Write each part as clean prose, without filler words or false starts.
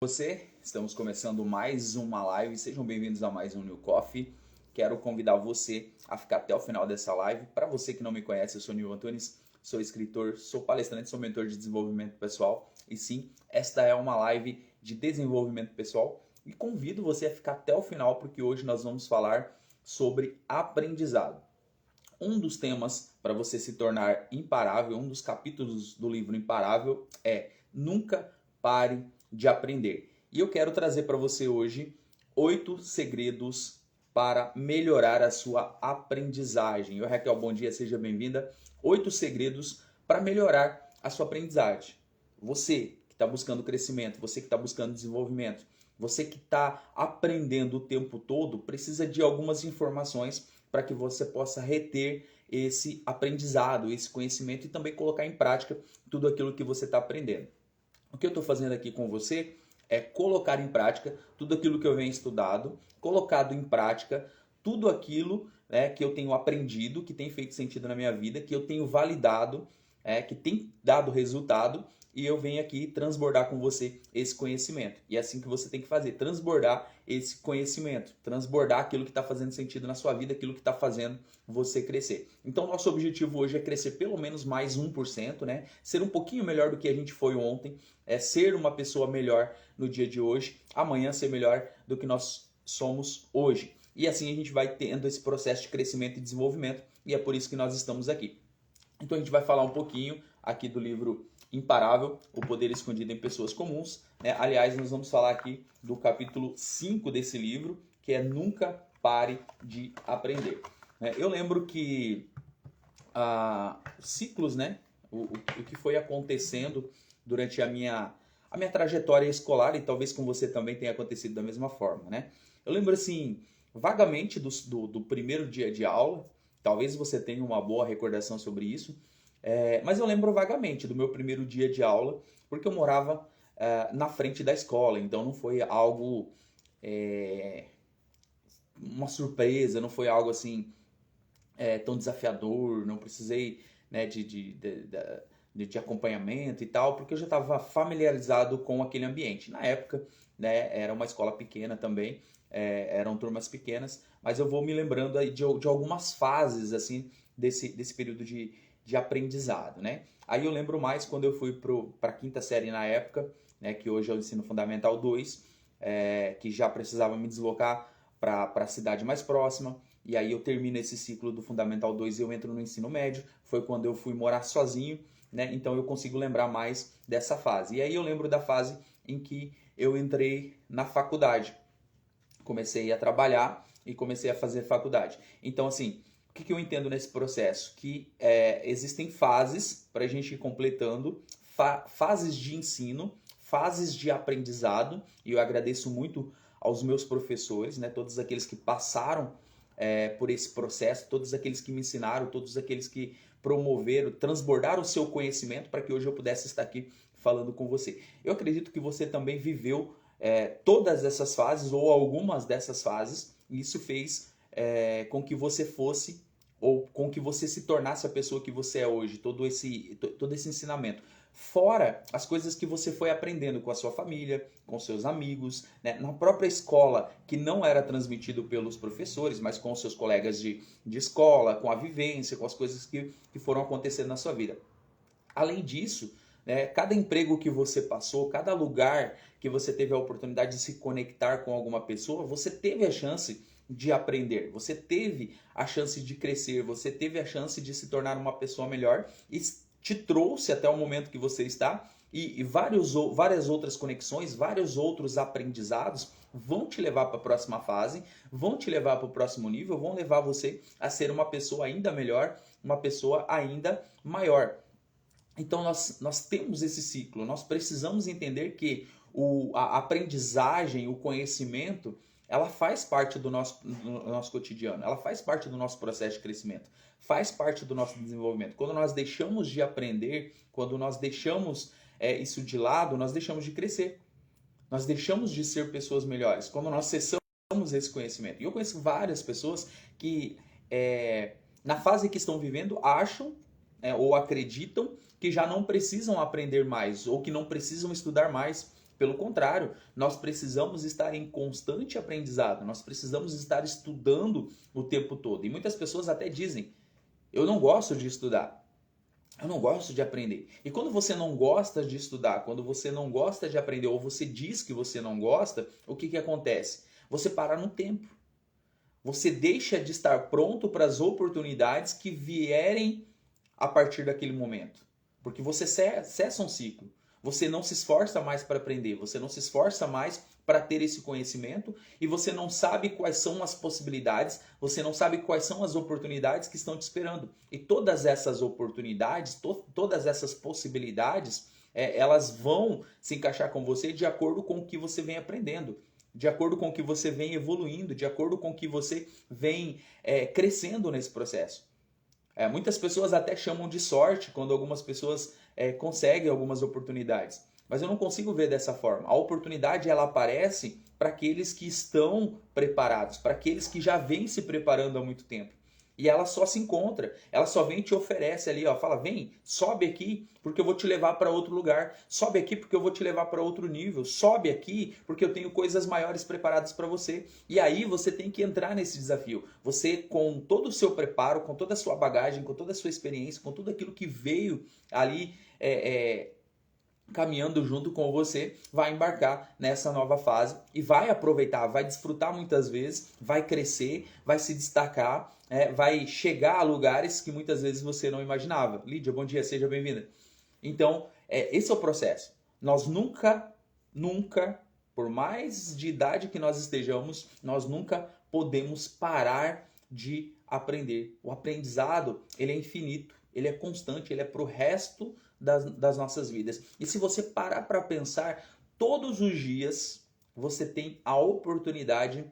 Estamos começando mais uma live, sejam bem-vindos a mais um New Coffee. Quero convidar você a ficar até o final dessa live. Para você que não me conhece, eu sou Nil Antunes, sou escritor, sou palestrante, sou mentor de desenvolvimento pessoal. E sim, esta é uma live de desenvolvimento pessoal e convido você a ficar até o final porque hoje nós vamos falar sobre aprendizado. Um dos temas para você se tornar imparável, um dos capítulos do livro Imparável é Nunca Pare de Aprender. E eu quero trazer para você hoje 8 segredos para melhorar a sua aprendizagem. Eu, Raquel, bom dia, seja bem-vinda. 8 segredos para melhorar a sua aprendizagem. Você que está buscando crescimento, você que está buscando desenvolvimento, você que está aprendendo o tempo todo, precisa de algumas informações para que você possa reter esse aprendizado, esse conhecimento e também colocar em prática tudo aquilo que você está aprendendo. O que eu estou fazendo aqui com você é colocar em prática tudo aquilo que eu venho estudado, colocado em prática tudo aquilo que eu tenho aprendido, que tem feito sentido na minha vida, que eu tenho validado, que tem dado resultado, e eu venho aqui transbordar com você esse conhecimento. E é assim que você tem que fazer, transbordar esse conhecimento, transbordar aquilo que está fazendo sentido na sua vida, aquilo que está fazendo você crescer. Então, nosso objetivo hoje é crescer pelo menos mais 1%, né? Ser um pouquinho melhor do que a gente foi ontem, é ser uma pessoa melhor no dia de hoje, amanhã ser melhor do que nós somos hoje. E assim a gente vai tendo esse processo de crescimento e desenvolvimento, e é por isso que nós estamos aqui. Então a gente vai falar um pouquinho aqui do livro Imparável, O Poder Escondido em Pessoas Comuns. Aliás, nós vamos falar aqui do capítulo 5 desse livro, que é Nunca Pare de Aprender. Eu lembro que ciclos, o que foi acontecendo durante a minha trajetória escolar, e talvez com você também tenha acontecido da mesma forma. Eu lembro assim, vagamente do primeiro dia de aula, talvez você tenha uma boa recordação sobre isso, mas eu lembro vagamente do meu primeiro dia de aula, porque eu morava na frente da escola, então não foi algo, uma surpresa, não foi algo assim tão desafiador, não precisei de acompanhamento e tal, porque eu já estava familiarizado com aquele ambiente. Na época, era uma escola pequena também, eram turmas pequenas, mas eu vou me lembrando aí de algumas fases assim desse período de aprendizado. Aí eu lembro mais quando eu fui para a quinta série na época, que hoje é o ensino fundamental 2, que já precisava me deslocar para a cidade mais próxima. E aí eu termino esse ciclo do Fundamental 2 e eu entro no ensino médio. Foi quando eu fui morar sozinho, então eu consigo lembrar mais dessa fase. E aí eu lembro da fase em que eu entrei na faculdade. Comecei a trabalhar e comecei a fazer faculdade. Então, assim, o que eu entendo nesse processo? Que existem fases para a gente ir completando, fases de ensino, fases de aprendizado. E eu agradeço muito aos meus professores, todos aqueles que passaram por esse processo, todos aqueles que me ensinaram, todos aqueles que promoveram, transbordaram o seu conhecimento para que hoje eu pudesse estar aqui falando com você. Eu acredito que você também viveu todas essas fases ou algumas dessas fases, e isso fez com que você fosse ou com que você se tornasse a pessoa que você é hoje, todo esse ensinamento. Fora as coisas que você foi aprendendo com a sua família, com seus amigos, na própria escola, que não era transmitido pelos professores, mas com seus colegas de escola, com a vivência, com as coisas que foram acontecendo na sua vida. Além disso, cada emprego que você passou, cada lugar que você teve a oportunidade de se conectar com alguma pessoa, você teve a chance de aprender, você teve a chance de crescer, você teve a chance de se tornar uma pessoa melhor e te trouxe até o momento que você está, e várias outras conexões, vários outros aprendizados vão te levar para a próxima fase, vão te levar para o próximo nível, vão levar você a ser uma pessoa ainda melhor, uma pessoa ainda maior. Então nós temos esse ciclo, nós precisamos entender que a aprendizagem, o conhecimento, ela faz parte do nosso cotidiano, ela faz parte do nosso processo de crescimento, faz parte do nosso desenvolvimento. Quando nós deixamos de aprender, quando nós deixamos isso de lado, nós deixamos de crescer, nós deixamos de ser pessoas melhores, quando nós cessamos esse conhecimento. E eu conheço várias pessoas que na fase que estão vivendo acham ou acreditam que já não precisam aprender mais ou que não precisam estudar mais Pelo contrário, nós precisamos estar em constante aprendizado, nós precisamos estar estudando o tempo todo. E muitas pessoas até dizem, eu não gosto de estudar, eu não gosto de aprender. E quando você não gosta de estudar, quando você não gosta de aprender, ou você diz que você não gosta, o que acontece? Você para no tempo. Você deixa de estar pronto para as oportunidades que vierem a partir daquele momento. Porque você cessa um ciclo. Você não se esforça mais para aprender, você não se esforça mais para ter esse conhecimento e você não sabe quais são as possibilidades, você não sabe quais são as oportunidades que estão te esperando. E todas essas oportunidades, todas essas possibilidades, elas vão se encaixar com você de acordo com o que você vem aprendendo, de acordo com o que você vem evoluindo, de acordo com o que você vem crescendo nesse processo. Muitas pessoas até chamam de sorte quando algumas pessoas conseguem algumas oportunidades. Mas eu não consigo ver dessa forma. A oportunidade ela aparece para aqueles que estão preparados, para aqueles que já vêm se preparando há muito tempo. E ela só se encontra, ela só vem e te oferece ali, ó, fala, vem, sobe aqui porque eu vou te levar para outro lugar, sobe aqui porque eu vou te levar para outro nível, sobe aqui porque eu tenho coisas maiores preparadas para você. E aí você tem que entrar nesse desafio. Você, com todo o seu preparo, com toda a sua bagagem, com toda a sua experiência, com tudo aquilo que veio ali caminhando junto com você, vai embarcar nessa nova fase e vai aproveitar, vai desfrutar muitas vezes, vai crescer, vai se destacar, vai chegar a lugares que muitas vezes você não imaginava. Lídia, bom dia, seja bem-vinda. Então, esse é o processo. Nós nunca, por mais de idade que nós estejamos, nós nunca podemos parar de aprender. O aprendizado, ele é infinito, ele é constante, ele é para o resto das nossas vidas. E se você parar para pensar, todos os dias você tem a oportunidade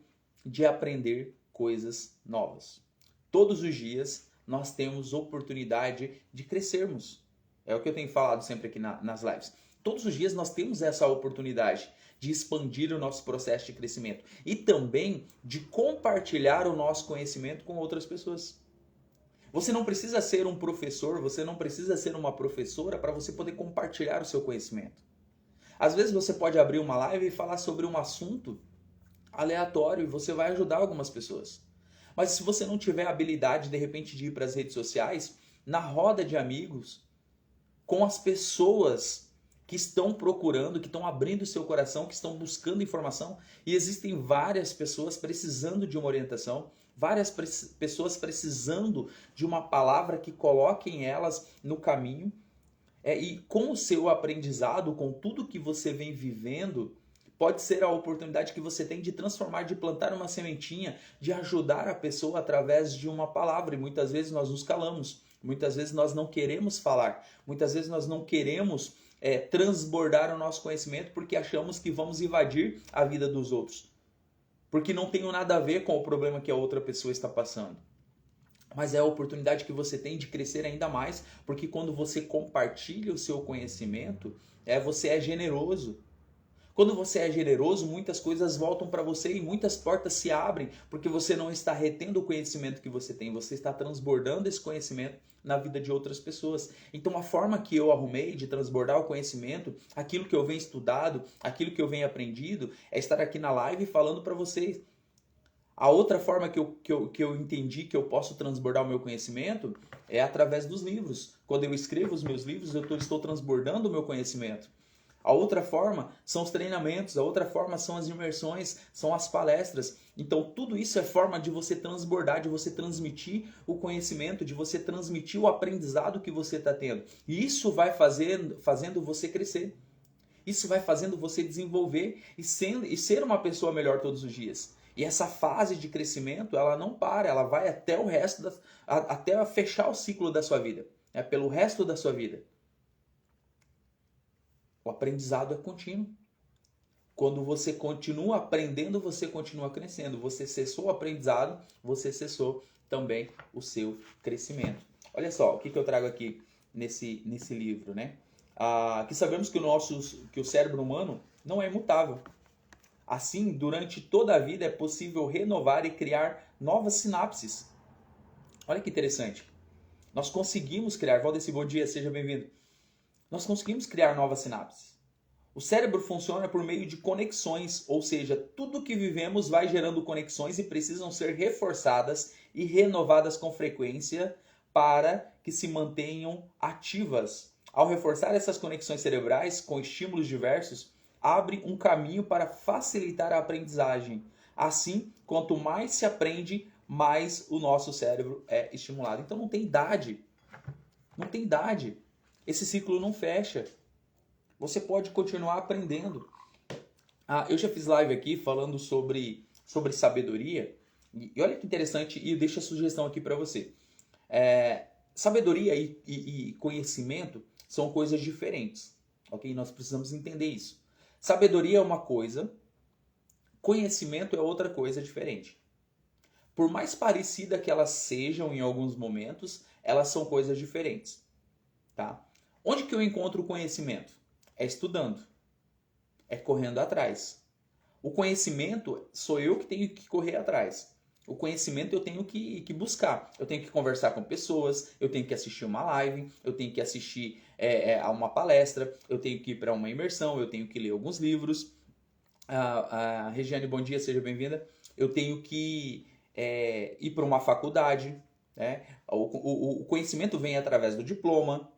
de aprender coisas novas. Todos os dias nós temos oportunidade de crescermos. É o que eu tenho falado sempre aqui nas lives. Todos os dias nós temos essa oportunidade de expandir o nosso processo de crescimento e também de compartilhar o nosso conhecimento com outras pessoas. Você não precisa ser um professor, você não precisa ser uma professora para você poder compartilhar o seu conhecimento. Às vezes você pode abrir uma live e falar sobre um assunto aleatório e você vai ajudar algumas pessoas. Mas se você não tiver a habilidade, de repente, de ir para as redes sociais, na roda de amigos, com as pessoas que estão procurando, que estão abrindo o seu coração, que estão buscando informação, e existem várias pessoas precisando de uma orientação, várias pessoas precisando de uma palavra que coloquem elas no caminho. E com o seu aprendizado, com tudo que você vem vivendo, pode ser a oportunidade que você tem de transformar, de plantar uma sementinha, de ajudar a pessoa através de uma palavra. E muitas vezes nós nos calamos, muitas vezes nós não queremos falar, muitas vezes nós não queremos transbordar o nosso conhecimento porque achamos que vamos invadir a vida dos outros. Porque não tem nada a ver com o problema que a outra pessoa está passando. Mas é a oportunidade que você tem de crescer ainda mais, porque quando você compartilha o seu conhecimento, você é generoso. Quando você é generoso, muitas coisas voltam para você e muitas portas se abrem, porque você não está retendo o conhecimento que você tem, você está transbordando esse conhecimento na vida de outras pessoas. Então a forma que eu arrumei de transbordar o conhecimento, aquilo que eu venho estudado, aquilo que eu venho aprendido, é estar aqui na live falando para vocês. A outra forma que eu entendi que eu posso transbordar o meu conhecimento é através dos livros. Quando eu escrevo os meus livros, eu estou transbordando o meu conhecimento. A outra forma são os treinamentos, a outra forma são as imersões, são as palestras. Então tudo isso é forma de você transbordar, de você transmitir o conhecimento, de você transmitir o aprendizado que você está tendo. E isso vai fazendo você crescer. Isso vai fazendo você desenvolver e ser uma pessoa melhor todos os dias. E essa fase de crescimento, ela não para, ela vai até o resto, até fechar o ciclo da sua vida, pelo resto da sua vida. O aprendizado é contínuo. Quando você continua aprendendo, você continua crescendo. Você cessou o aprendizado, você cessou também o seu crescimento. Olha só, o que eu trago aqui nesse livro, né? Que sabemos que o cérebro humano não é imutável. Assim, durante toda a vida é possível renovar e criar novas sinapses. Olha que interessante. Nós conseguimos criar, Valdeci, bom dia, seja bem-vindo. Nós conseguimos criar novas sinapses. O cérebro funciona por meio de conexões, ou seja, tudo que vivemos vai gerando conexões e precisam ser reforçadas e renovadas com frequência para que se mantenham ativas. Ao reforçar essas conexões cerebrais com estímulos diversos, abre um caminho para facilitar a aprendizagem. Assim, quanto mais se aprende, mais o nosso cérebro é estimulado. Então não tem idade. Não tem idade. Esse ciclo não fecha. Você pode continuar aprendendo. Eu já fiz live aqui falando sobre sabedoria. E olha que interessante, e eu deixo a sugestão aqui para você. Sabedoria e conhecimento são coisas diferentes. Ok? Nós precisamos entender isso. Sabedoria é uma coisa, conhecimento é outra coisa diferente. Por mais parecida que elas sejam em alguns momentos, elas são coisas diferentes. Tá? Onde que eu encontro o conhecimento? É estudando. É correndo atrás. O conhecimento sou eu que tenho que correr atrás. O conhecimento eu tenho que buscar. Eu tenho que conversar com pessoas, eu tenho que assistir uma live, eu tenho que assistir a uma palestra, eu tenho que ir para uma imersão, eu tenho que ler alguns livros. Regiane, bom dia, seja bem-vinda. Eu tenho que ir para uma faculdade. Né? O conhecimento vem através do diploma,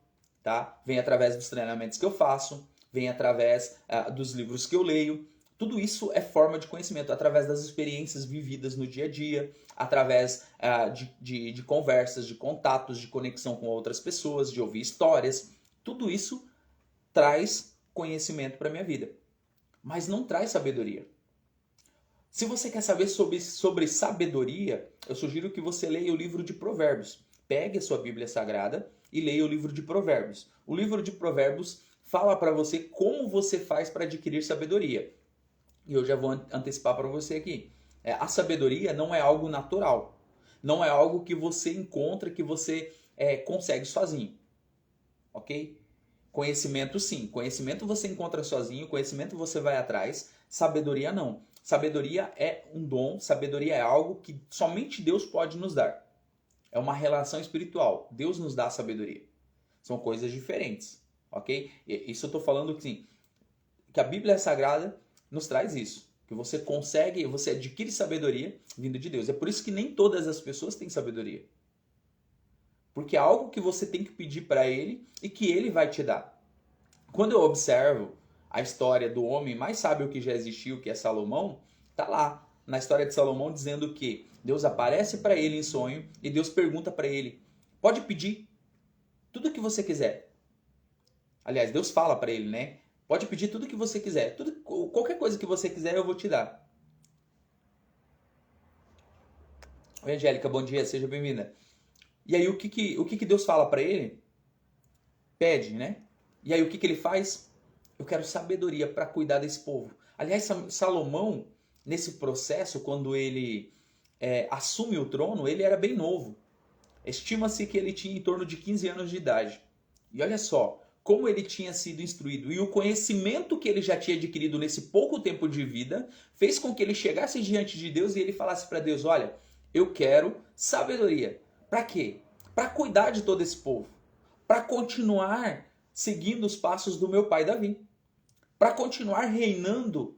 tá? Vem através dos treinamentos que eu faço, vem através dos livros que eu leio. Tudo isso é forma de conhecimento, através das experiências vividas no dia a dia, através de conversas, de contatos, de conexão com outras pessoas, de ouvir histórias. Tudo isso traz conhecimento para a minha vida, mas não traz sabedoria. Se você quer saber sobre sabedoria, eu sugiro que você leia o livro de Provérbios. Pegue a sua Bíblia Sagrada e leia o livro de Provérbios. O livro de Provérbios fala para você como você faz para adquirir sabedoria. E eu já vou antecipar para você aqui. A sabedoria não é algo natural. Não é algo que você encontra, que você consegue sozinho. Ok? Conhecimento sim. Conhecimento você encontra sozinho, conhecimento você vai atrás. Sabedoria não. Sabedoria é um dom, sabedoria é algo que somente Deus pode nos dar. É uma relação espiritual. Deus nos dá sabedoria. São coisas diferentes. Ok? Isso eu estou falando que a Bíblia Sagrada nos traz isso, que você adquire sabedoria vindo de Deus. É por isso que nem todas as pessoas têm sabedoria. Porque é algo que você tem que pedir para Ele e que Ele vai te dar. Quando eu observo a história do homem mais sábio que já existiu, que é Salomão, tá lá na história de Salomão dizendo que Deus aparece para ele em sonho e Deus pergunta para ele: pode pedir tudo o que você quiser. Aliás, Deus fala para ele, né? Pode pedir tudo o que você quiser. Qualquer coisa que você quiser, eu vou te dar. Oi, Angélica, bom dia, seja bem-vinda. E aí, o que Deus fala para ele? Pede, né? E aí, o que ele faz? Eu quero sabedoria para cuidar desse povo. Aliás, Salomão, nesse processo, quando ele assume o trono, ele era bem novo. Estima-se que ele tinha em torno de 15 anos de idade. E olha só, como ele tinha sido instruído e o conhecimento que ele já tinha adquirido nesse pouco tempo de vida fez com que ele chegasse diante de Deus e ele falasse para Deus: olha, eu quero sabedoria. Para quê? Para cuidar de todo esse povo. Para continuar seguindo os passos do meu pai Davi. Para continuar reinando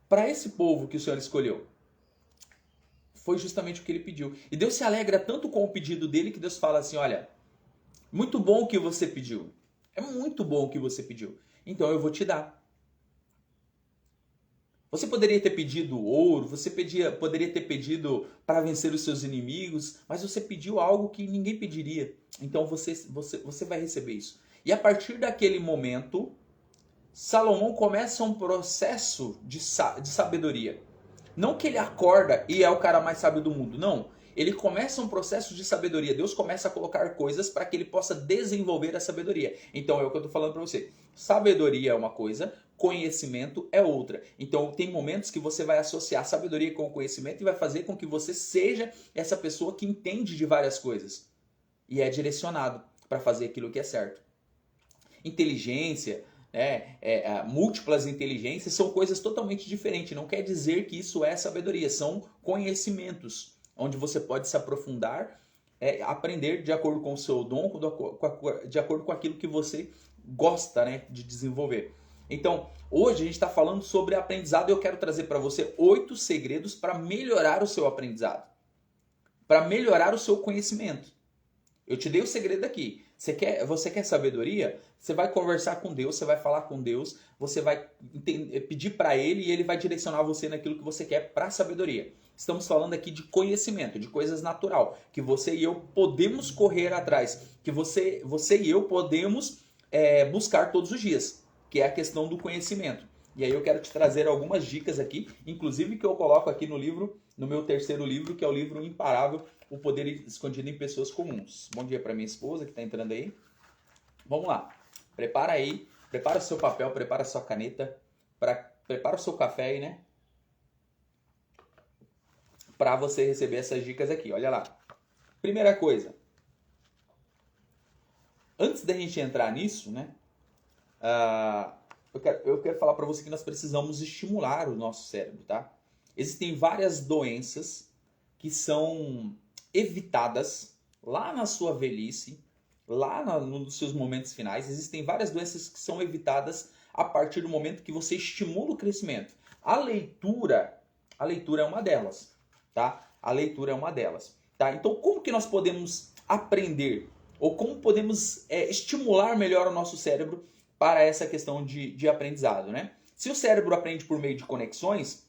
para esse povo que o Senhor escolheu. Foi justamente o que ele pediu. E Deus se alegra tanto com o pedido dele que Deus fala assim: olha, muito bom o que você pediu. É muito bom o que você pediu. Então eu vou te dar. Você poderia ter pedido ouro, você poderia ter pedido para vencer os seus inimigos, mas você pediu algo que ninguém pediria. Então você vai receber isso. E a partir daquele momento, Salomão começa um processo de sabedoria. Não que ele acorda e é o cara mais sábio do mundo, não. Ele começa um processo de sabedoria. Deus começa a colocar coisas para que ele possa desenvolver a sabedoria. Então é o que eu estou falando para você. Sabedoria é uma coisa, conhecimento é outra. Então tem momentos que você vai associar sabedoria com conhecimento e vai fazer com que você seja essa pessoa que entende de várias coisas. E é direcionado para fazer aquilo que é certo. Inteligência, múltiplas inteligências são coisas totalmente diferentes. Não quer dizer que isso é sabedoria, são conhecimentos, onde você pode se aprofundar, aprender de acordo com o seu dom, de acordo com aquilo que você gosta, né, de desenvolver. Então, hoje a gente está falando sobre aprendizado e eu quero trazer para você 8 segredos para melhorar o seu aprendizado, para melhorar o seu conhecimento. Eu te dei o segredo aqui. Você quer sabedoria? Você vai conversar com Deus, você vai falar com Deus, você vai pedir para Ele e Ele vai direcionar você naquilo que você quer para a sabedoria. Estamos falando aqui de conhecimento, de coisas natural, que você e eu podemos correr atrás, que você e eu podemos buscar todos os dias, que é a questão do conhecimento. E aí eu quero te trazer algumas dicas aqui, inclusive que eu coloco aqui no livro, no meu terceiro livro, que é o livro Imparável, O Poder Escondido em Pessoas Comuns. Bom dia para minha esposa que está entrando aí. Vamos lá. Prepara aí, prepara o seu papel, prepara a sua caneta, prepara o seu café aí, né? Para você receber essas dicas aqui. Olha lá. Primeira coisa. Antes da gente entrar nisso, né? Eu quero falar para você que nós precisamos estimular o nosso cérebro, tá? Existem várias doenças que são evitadas lá na sua velhice, lá nos seus momentos finais. Existem várias doenças que são evitadas a partir do momento que você estimula o crescimento. A leitura é uma delas, tá? A leitura é uma delas, tá? Então, como que nós podemos aprender ou como podemos estimular melhor o nosso cérebro para essa questão de aprendizado, né? Se o cérebro aprende por meio de conexões,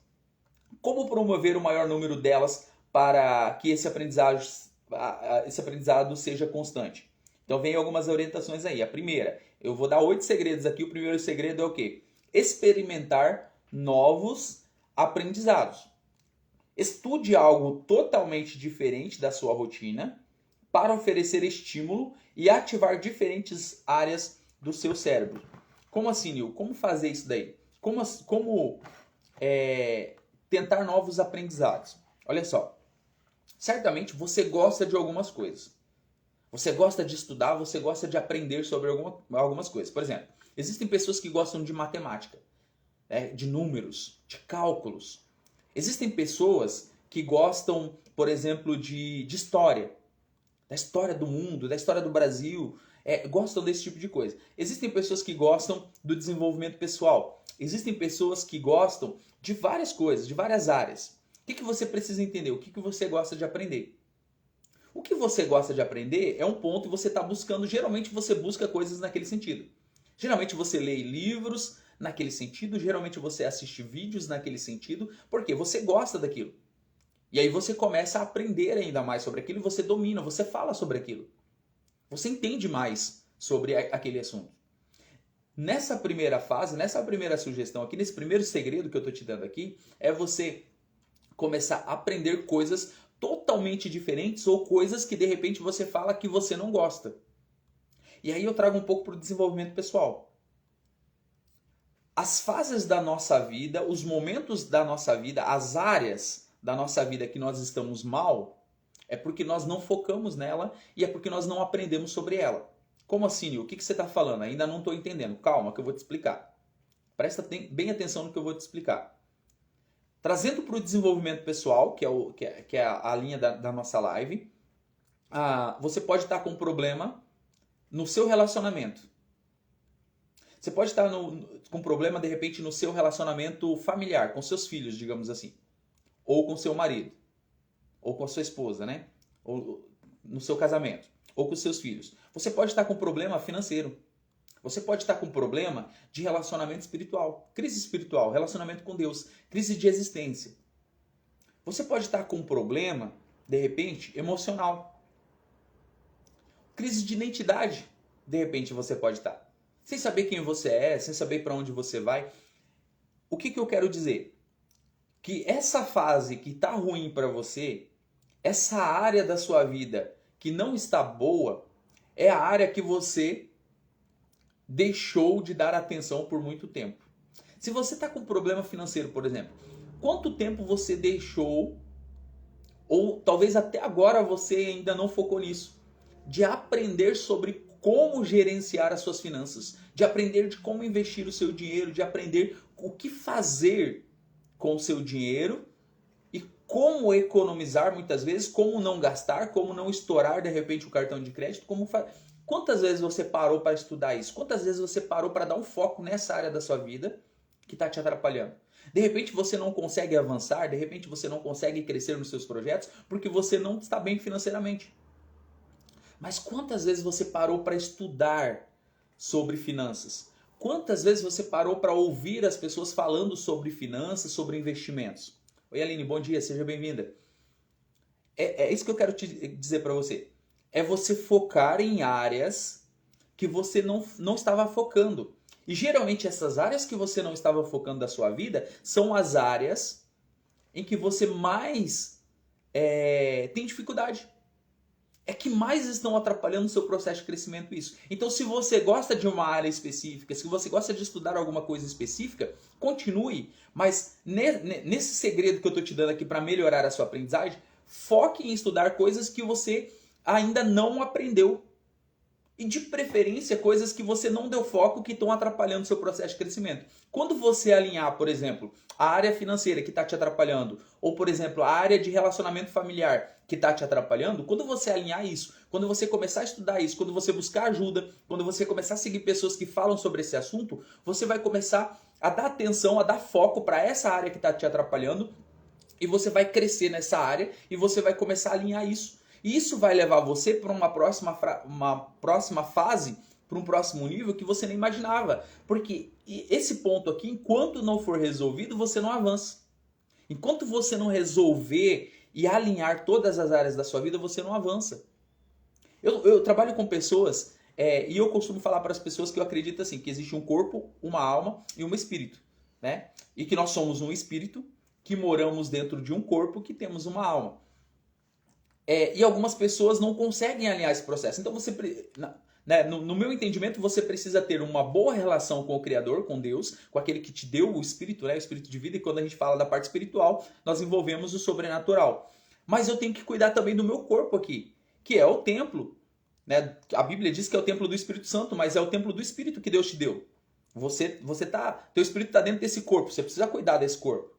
como promover o maior número delas para que esse aprendizado seja constante? Então, vem algumas orientações aí. A primeira, eu vou dar 8 segredos aqui. O primeiro segredo é o quê? Experimentar novos aprendizados. Estude algo totalmente diferente da sua rotina para oferecer estímulo e ativar diferentes áreas do seu cérebro. Como assim, Nil? Como fazer isso daí? Como tentar novos aprendizados? Olha só. Certamente você gosta de algumas coisas. Você gosta de estudar, você gosta de aprender sobre algumas coisas. Por exemplo, existem pessoas que gostam de matemática, de números, de cálculos. Existem pessoas que gostam, por exemplo, de história, da história do mundo, da história do Brasil, gostam desse tipo de coisa. Existem pessoas que gostam do desenvolvimento pessoal. Existem pessoas que gostam de várias coisas, de várias áreas. O que você precisa entender? O que você gosta de aprender? O que você gosta de aprender é um ponto e você está buscando, geralmente você busca coisas naquele sentido. Geralmente você lê livros naquele sentido, geralmente você assiste vídeos naquele sentido, porque você gosta daquilo. E aí você começa a aprender ainda mais sobre aquilo e você domina, você fala sobre aquilo. Você entende mais sobre aquele assunto. Nessa primeira fase, nessa primeira sugestão aqui, nesse primeiro segredo que eu estou te dando aqui, é você começar a aprender coisas totalmente diferentes ou coisas que de repente você fala que você não gosta. E aí eu trago um pouco para o desenvolvimento pessoal. As fases da nossa vida, os momentos da nossa vida, as áreas da nossa vida que nós estamos mal, é porque nós não focamos nela e é porque nós não aprendemos sobre ela. Como assim, Nil? O que você está falando? Ainda não estou entendendo. Calma que eu vou te explicar. Presta bem atenção no que eu vou te explicar. Trazendo para o desenvolvimento pessoal, que é a linha da nossa live, você pode estar com um problema no seu relacionamento. Você pode estar com um problema, de repente, no seu relacionamento familiar, com seus filhos, digamos assim. Ou com seu marido. Ou com a sua esposa, né? Ou no seu casamento. Ou com seus filhos. Você pode estar com um problema financeiro. Você pode estar com um problema de relacionamento espiritual, crise espiritual, relacionamento com Deus, crise de existência. Você pode estar com um problema, de repente, emocional. Crise de identidade, de repente você pode estar. Sem saber quem você é, sem saber para onde você vai. O que eu quero dizer? Que essa fase que está ruim para você, essa área da sua vida que não está boa, é a área que você deixou de dar atenção por muito tempo. Se você está com problema financeiro, por exemplo, quanto tempo você deixou, ou talvez até agora você ainda não focou nisso, de aprender sobre como gerenciar as suas finanças, de aprender de como investir o seu dinheiro, de aprender o que fazer com o seu dinheiro e como economizar muitas vezes, como não gastar, como não estourar de repente o cartão de crédito, Quantas vezes você parou para estudar isso? Quantas vezes você parou para dar um foco nessa área da sua vida que está te atrapalhando? De repente você não consegue avançar, de repente você não consegue crescer nos seus projetos porque você não está bem financeiramente. Mas quantas vezes você parou para estudar sobre finanças? Quantas vezes você parou para ouvir as pessoas falando sobre finanças, sobre investimentos? Oi, Aline, bom dia, seja bem-vinda. É isso que eu quero te dizer para você. É você focar em áreas que você não estava focando. E geralmente essas áreas que você não estava focando da sua vida são as áreas em que você mais tem dificuldade. É que mais estão atrapalhando o seu processo de crescimento isso. Então, se você gosta de uma área específica, se você gosta de estudar alguma coisa específica, continue. Mas nesse segredo que eu estou te dando aqui para melhorar a sua aprendizagem, foque em estudar coisas que você ainda não aprendeu. E de preferência, coisas que você não deu foco que estão atrapalhando o seu processo de crescimento. Quando você alinhar, por exemplo, a área financeira que está te atrapalhando, ou, por exemplo, a área de relacionamento familiar que está te atrapalhando, quando você alinhar isso, quando você começar a estudar isso, quando você buscar ajuda, quando você começar a seguir pessoas que falam sobre esse assunto, você vai começar a dar atenção, a dar foco para essa área que está te atrapalhando, e você vai crescer nessa área e você vai começar a alinhar isso. E isso vai levar você para uma próxima fase, para um próximo nível que você nem imaginava. Porque esse ponto aqui, enquanto não for resolvido, você não avança. Enquanto você não resolver e alinhar todas as áreas da sua vida, você não avança. Eu trabalho com pessoas e eu costumo falar para as pessoas que eu acredito assim, que existe um corpo, uma alma e um espírito. Né? E que nós somos um espírito que moramos dentro de um corpo que temos uma alma. E algumas pessoas não conseguem alinhar esse processo. Então, no meu entendimento, você precisa ter uma boa relação com o Criador, com Deus, com aquele que te deu o Espírito, né, o Espírito de vida. E quando a gente fala da parte espiritual, nós envolvemos o sobrenatural. Mas eu tenho que cuidar também do meu corpo aqui, que é o templo. Né? A Bíblia diz que é o templo do Espírito Santo, mas é o templo do Espírito que Deus te deu. Teu Espírito está dentro desse corpo, você precisa cuidar desse corpo.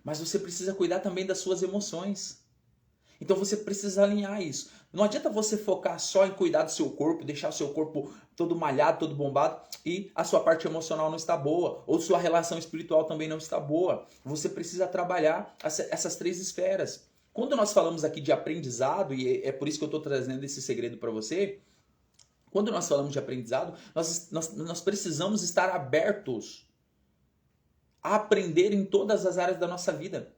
Mas você precisa cuidar também das suas emoções. Então você precisa alinhar isso. Não adianta você focar só em cuidar do seu corpo, deixar o seu corpo todo malhado, todo bombado e a sua parte emocional não está boa, ou sua relação espiritual também não está boa. Você precisa trabalhar essas três esferas. Quando nós falamos aqui de aprendizado, e é por isso que eu estou trazendo esse segredo para você, quando nós falamos de aprendizado, nós precisamos estar abertos a aprender em todas as áreas da nossa vida.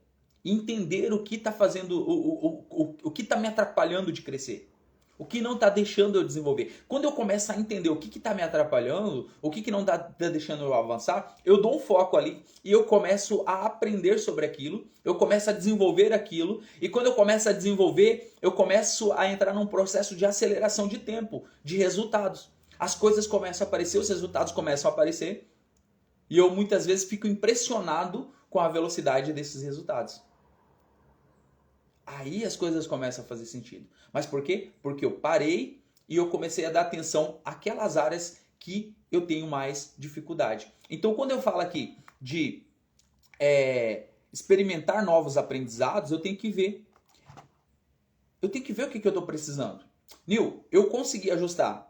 Entender o que está fazendo, o que está me atrapalhando de crescer. O que não está deixando eu desenvolver. Quando eu começo a entender o que está me atrapalhando, o que não está deixando eu avançar, eu dou um foco ali e eu começo a aprender sobre aquilo, eu começo a desenvolver aquilo, e quando eu começo a desenvolver, eu começo a entrar num processo de aceleração de tempo, de resultados. As coisas começam a aparecer, os resultados começam a aparecer, e eu muitas vezes fico impressionado com a velocidade desses resultados. Aí as coisas começam a fazer sentido. Mas por quê? Porque eu parei e eu comecei a dar atenção àquelas áreas que eu tenho mais dificuldade. Então, quando eu falo aqui de experimentar novos aprendizados, eu tenho que ver. Eu tenho que ver o que eu estou precisando. Nil, eu consegui ajustar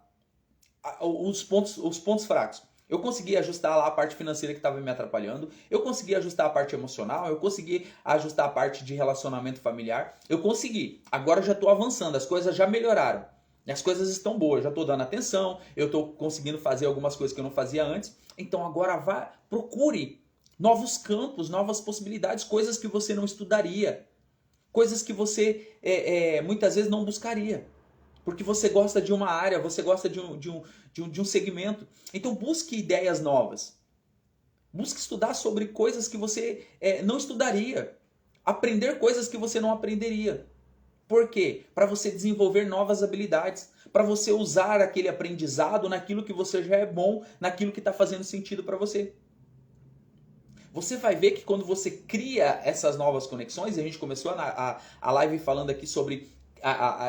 os pontos fracos. Eu consegui ajustar lá a parte financeira que estava me atrapalhando. Eu consegui ajustar a parte emocional. Eu consegui ajustar a parte de relacionamento familiar. Eu consegui. Agora já estou avançando. As coisas já melhoraram. As coisas estão boas. Já estou dando atenção. Eu estou conseguindo fazer algumas coisas que eu não fazia antes. Então agora procure novos campos, novas possibilidades. Coisas que você não estudaria. Coisas que você muitas vezes não buscaria. Porque você gosta de uma área, você gosta de um segmento. Então busque ideias novas. Busque estudar sobre coisas que você não estudaria. Aprender coisas que você não aprenderia. Por quê? Para você desenvolver novas habilidades. Para você usar aquele aprendizado naquilo que você já é bom, naquilo que está fazendo sentido para você. Você vai ver que quando você cria essas novas conexões, e a gente começou a live falando aqui sobre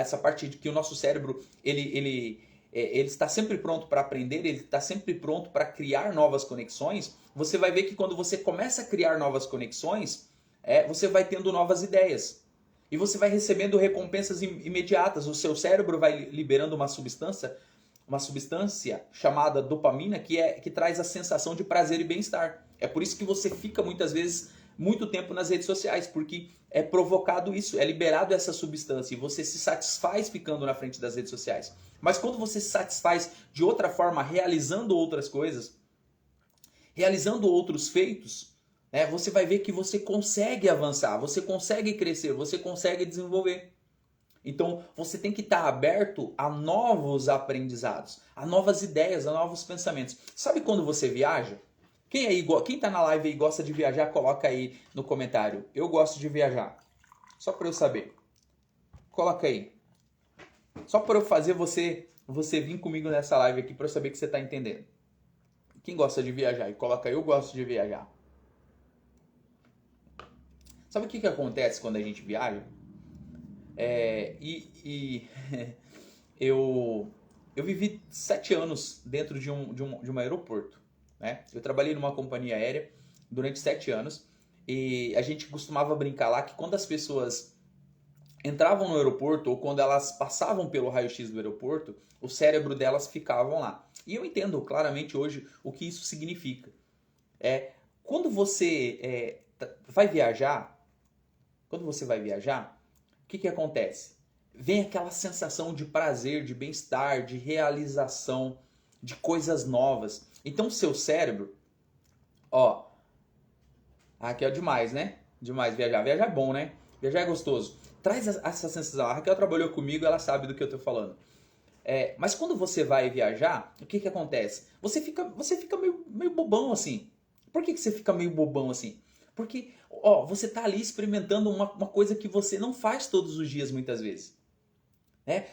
essa parte de que o nosso cérebro ele está sempre pronto para aprender, ele está sempre pronto para criar novas conexões. Você vai ver que quando você começa a criar novas conexões, você vai tendo novas ideias. E você vai recebendo recompensas imediatas. O seu cérebro vai liberando uma substância chamada dopamina, que traz a sensação de prazer e bem-estar. É por isso que você fica muitas vezes muito tempo nas redes sociais, porque é provocado isso, é liberado essa substância e você se satisfaz ficando na frente das redes sociais. Mas quando você se satisfaz de outra forma, realizando outras coisas, realizando outros feitos, né, você vai ver que você consegue avançar, você consegue crescer, você consegue desenvolver. Então, você tem que estar aberto a novos aprendizados, a novas ideias, a novos pensamentos. Sabe quando você viaja? Quem tá na live aí gosta de viajar, coloca aí no comentário. Eu gosto de viajar. Só para eu saber. Coloca aí. Só para eu fazer você vir comigo nessa live aqui para eu saber que você está entendendo. Quem gosta de viajar? E coloca aí, eu gosto de viajar. Sabe o que acontece quando a gente viaja? Eu vivi 7 anos dentro de um aeroporto. Né? Eu trabalhei numa companhia aérea durante 7 anos e a gente costumava brincar lá que quando as pessoas entravam no aeroporto ou quando elas passavam pelo raio-x do aeroporto, o cérebro delas ficavam lá. E eu entendo claramente hoje o que isso significa. Quando você vai viajar, o que acontece? Vem aquela sensação de prazer, de bem-estar, de realização, de coisas novas. Então, seu cérebro, aqui é demais, né? Demais viajar. Viajar é bom, né? Viajar é gostoso. Traz essa sensação. A Raquel trabalhou comigo, ela sabe do que eu tô falando. Mas quando você vai viajar, o que acontece? Você fica meio bobão assim. Por que você fica meio bobão assim? Porque você tá ali experimentando uma coisa que você não faz todos os dias muitas vezes.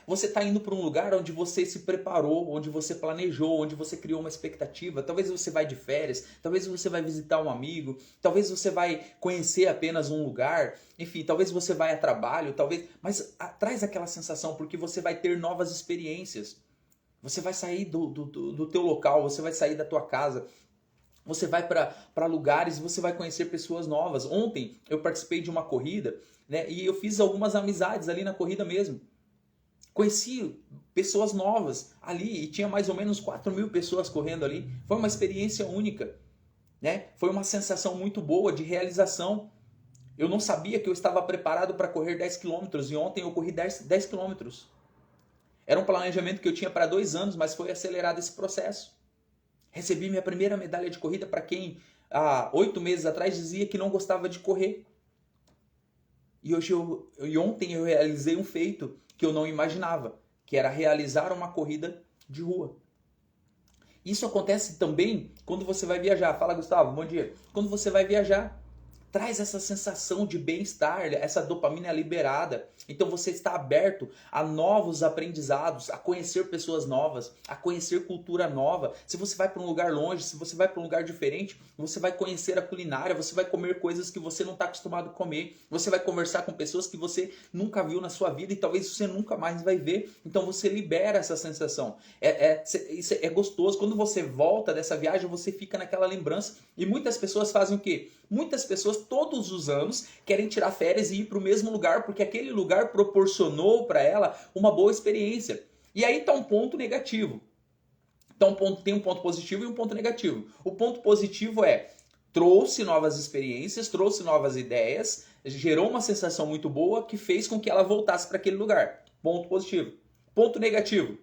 Você está indo para um lugar onde você se preparou, onde você planejou, onde você criou uma expectativa. Talvez você vai de férias, talvez você vai visitar um amigo, talvez você vai conhecer apenas um lugar, enfim, talvez você vai a trabalho, mas traz aquela sensação porque você vai ter novas experiências. Você vai sair do teu local, você vai sair da tua casa, você vai para lugares e você vai conhecer pessoas novas. Ontem eu participei de uma corrida, né, e eu fiz algumas amizades ali na corrida mesmo. Conheci pessoas novas ali e tinha mais ou menos 4.000 pessoas correndo ali. Foi uma experiência única, né? Foi uma sensação muito boa de realização. Eu não sabia que eu estava preparado para correr 10 quilômetros e ontem eu corri 10 quilômetros. Era um planejamento que eu tinha para 2 anos, mas foi acelerado esse processo. Recebi minha primeira medalha de corrida para quem há 8 meses atrás dizia que não gostava de correr. E ontem eu realizei um feito que eu não imaginava, que era realizar uma corrida de rua. Isso acontece também quando você vai viajar. Fala, Gustavo, bom dia. Quando você vai viajar, traz essa sensação de bem-estar, essa dopamina liberada. Então você está aberto a novos aprendizados, a conhecer pessoas novas, a conhecer cultura nova. Se você vai para um lugar longe, se você vai para um lugar diferente, você vai conhecer a culinária, você vai comer coisas que você não está acostumado a comer, você vai conversar com pessoas que você nunca viu na sua vida e talvez você nunca mais vai ver. Então você libera essa sensação. Isso é gostoso. Quando você volta dessa viagem, você fica naquela lembrança. E muitas pessoas fazem o quê? Muitas pessoas todos os anos querem tirar férias e ir para o mesmo lugar porque aquele lugar proporcionou para ela uma boa experiência. E aí está um ponto negativo. Então tem um ponto positivo e um ponto negativo. O ponto positivo trouxe novas experiências, trouxe novas ideias, gerou uma sensação muito boa que fez com que ela voltasse para aquele lugar. Ponto positivo. Ponto negativo.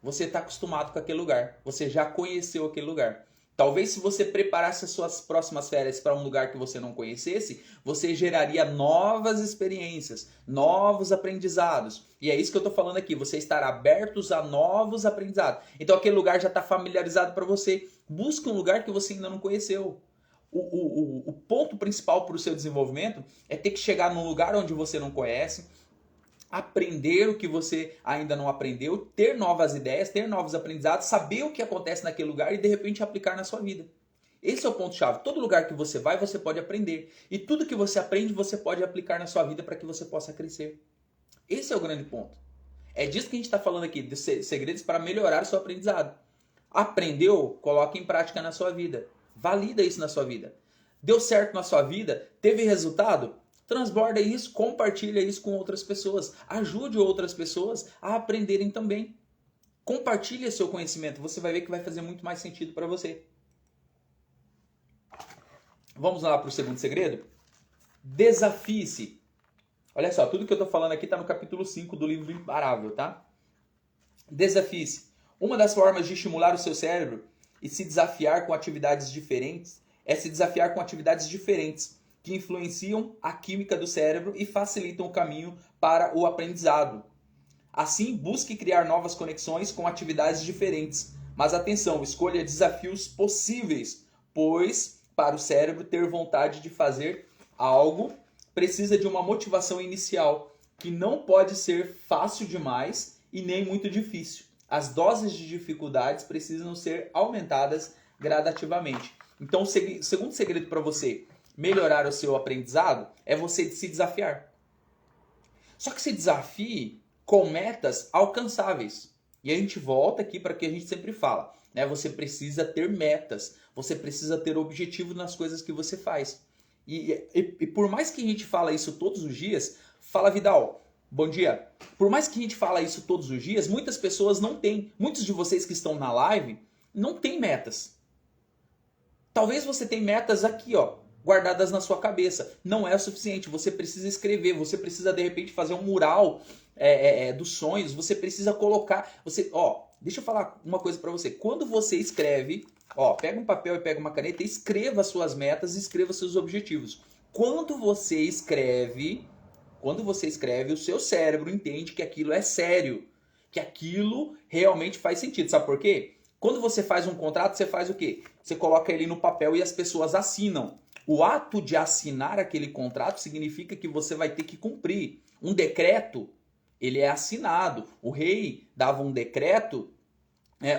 Você está acostumado com aquele lugar. Você já conheceu aquele lugar. Talvez se você preparasse as suas próximas férias para um lugar que você não conhecesse, você geraria novas experiências, novos aprendizados. E é isso que eu estou falando aqui, você estar abertos a novos aprendizados. Então aquele lugar já está familiarizado para você. Busque um lugar que você ainda não conheceu. O ponto principal para o seu desenvolvimento é ter que chegar num lugar onde você não conhece, aprender o que você ainda não aprendeu, ter novas ideias, ter novos aprendizados, saber o que acontece naquele lugar e de repente aplicar na sua vida. Esse é o ponto-chave. Todo lugar que você vai, você pode aprender. E tudo que você aprende, você pode aplicar na sua vida para que você possa crescer. Esse é o grande ponto. É disso que a gente está falando aqui, de segredos para melhorar o seu aprendizado. Aprendeu? Coloque em prática na sua vida. Valida isso na sua vida. Deu certo na sua vida? Teve resultado? transborda isso, compartilha isso com outras pessoas. Ajude outras pessoas a aprenderem também. Compartilhe seu conhecimento, você vai ver que vai fazer muito mais sentido para você. Vamos lá para o segundo segredo? Desafie-se. Olha só, tudo que eu estou falando aqui está no capítulo 5 do livro Imparável, tá? Desafie-se. Uma das formas de estimular o seu cérebro e se desafiar com atividades diferentes é se desafiar com atividades diferentes que influenciam a química do cérebro e facilitam o caminho para o aprendizado. Assim, busque criar novas conexões com atividades diferentes. Mas atenção, escolha desafios possíveis, pois para o cérebro ter vontade de fazer algo, precisa de uma motivação inicial, que não pode ser fácil demais e nem muito difícil. As doses de dificuldades precisam ser aumentadas gradativamente. Então, o segundo segredo para você melhorar o seu aprendizado é você se desafiar. Só que se desafie com metas alcançáveis. E a gente volta aqui para o que a gente sempre fala, né? Você precisa ter metas, você precisa ter objetivo nas coisas que você faz. E por mais que a gente fala isso todos os dias, fala Vidal, bom dia. Por mais que a gente fala isso todos os dias, muitas pessoas não têm. Muitos de vocês que estão na live não têm metas. Talvez você tenha metas aqui, ó, guardadas na sua cabeça. Não é o suficiente. Você precisa escrever, você precisa de repente fazer um mural dos sonhos. Você precisa colocar. Deixa eu falar uma coisa para você. Quando você escreve, pega um papel e pega uma caneta e escreva suas metas, escreva seus objetivos. Quando você escreve, o seu cérebro entende que aquilo é sério, que aquilo realmente faz sentido. Sabe por quê? Quando você faz um contrato, você faz o quê? Você coloca ele no papel e as pessoas assinam. O ato de assinar aquele contrato significa que você vai ter que cumprir. Um decreto, ele é assinado. O rei dava um decreto,